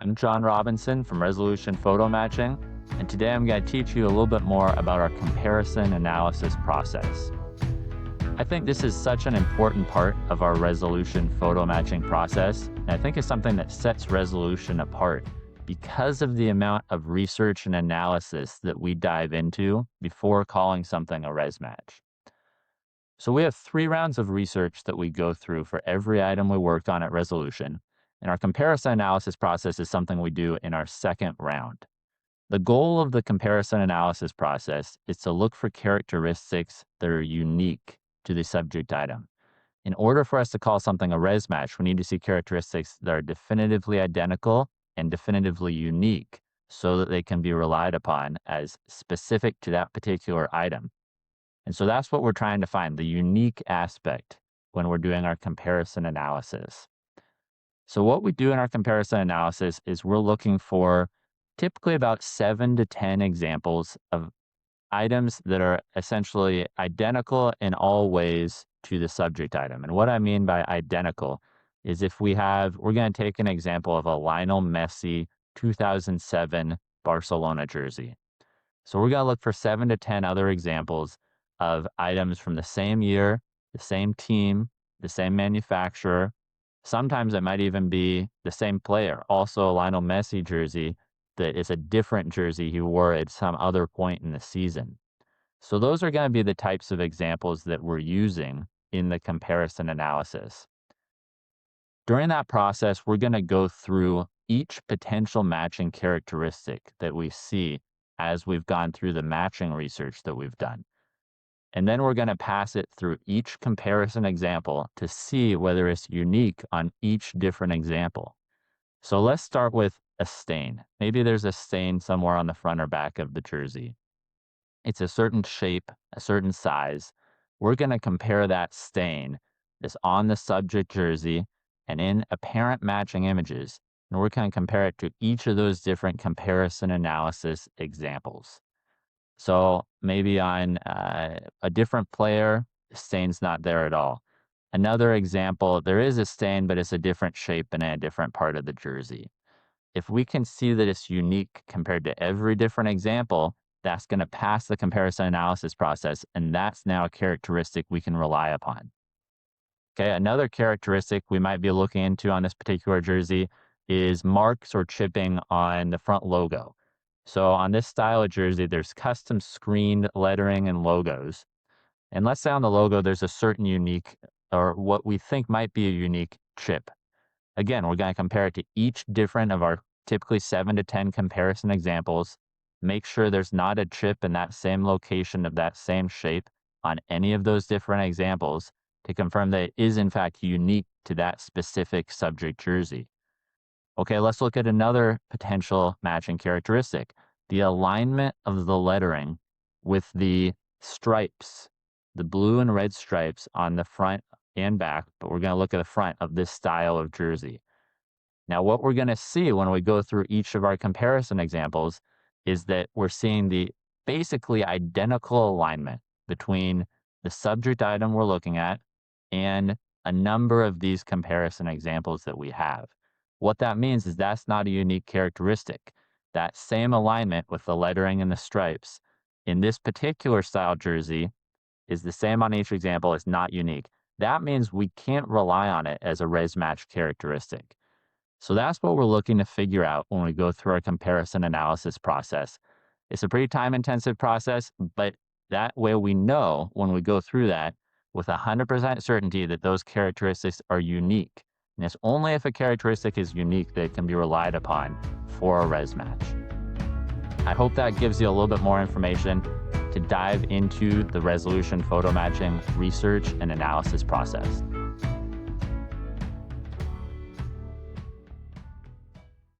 I'm John Robinson from Resolution Photomatching, and today I'm going to teach you a little bit more about our comparison analysis process. I think this is such an important part of our Resolution Photomatching process, and I think it's something that sets Resolution apart because of the amount of research and analysis that we dive into before calling something a ResMatch. So we have 3 rounds of research that we go through for every item we worked on at Resolution, and our comparison analysis process is something we do in our second round. The goal of the comparison analysis process is to look for characteristics that are unique to the subject item. In order for us to call something a ResMatch, we need to see characteristics that are definitively identical and definitively unique so that they can be relied upon as specific to that particular item. And so that's what we're trying to find, the unique aspect when we're doing our comparison analysis. So what we do in our comparison analysis is we're looking for typically about 7 to 10 examples of items that are essentially identical in all ways to the subject item. And what I mean by identical is if we're going to take an example of a Lionel Messi 2007 Barcelona jersey. So we're going to look for 7 to 10 other examples of items from the same year, the same team, the same manufacturer. Sometimes it might even be the same player, also a Lionel Messi jersey that is a different jersey he wore at some other point in the season. So those are going to be the types of examples that we're using in the comparison analysis. During that process, we're going to go through each potential matching characteristic that we see as we've gone through the matching research that we've done. And then we're going to pass it through each comparison example to see whether it's unique on each different example. So let's start with a stain. Maybe there's a stain somewhere on the front or back of the jersey. It's a certain shape, a certain size. We're going to compare that stain that's on the subject jersey and in apparent matching images, and we're going to compare it to each of those different comparison analysis examples. So maybe on a different player, the stain's not there at all. Another example, there is a stain, but it's a different shape and in a different part of the jersey. If we can see that it's unique compared to every different example, that's going to pass the comparison analysis process, and that's now a characteristic we can rely upon. Okay, another characteristic we might be looking into on this particular jersey is marks or chipping on the front logo. So on this style of jersey, there's custom screened lettering and logos. And let's say on the logo, there's a certain unique, or what we think might be a unique chip. Again, we're going to compare it to each different of our typically 7 to 10 comparison examples. Make sure there's not a chip in that same location of that same shape on any of those different examples to confirm that it is in fact unique to that specific subject jersey. Okay, let's look at another potential matching characteristic, the alignment of the lettering with the stripes, the blue and red stripes on the front and back, but we're going to look at the front of this style of jersey. Now, what we're going to see when we go through each of our comparison examples is that we're seeing the basically identical alignment between the subject item we're looking at and a number of these comparison examples that we have. What that means is that's not a unique characteristic. That same alignment with the lettering and the stripes in this particular style jersey is the same on each example. It's not unique. That means we can't rely on it as a ResMatch characteristic. So that's what we're looking to figure out when we go through our comparison analysis process. It's a pretty time-intensive process, but that way we know when we go through that with 100% certainty that those characteristics are unique. And it's only if a characteristic is unique that it can be relied upon for a ResMatch. I hope that gives you a little bit more information to dive into the Resolution Photomatching research and analysis process.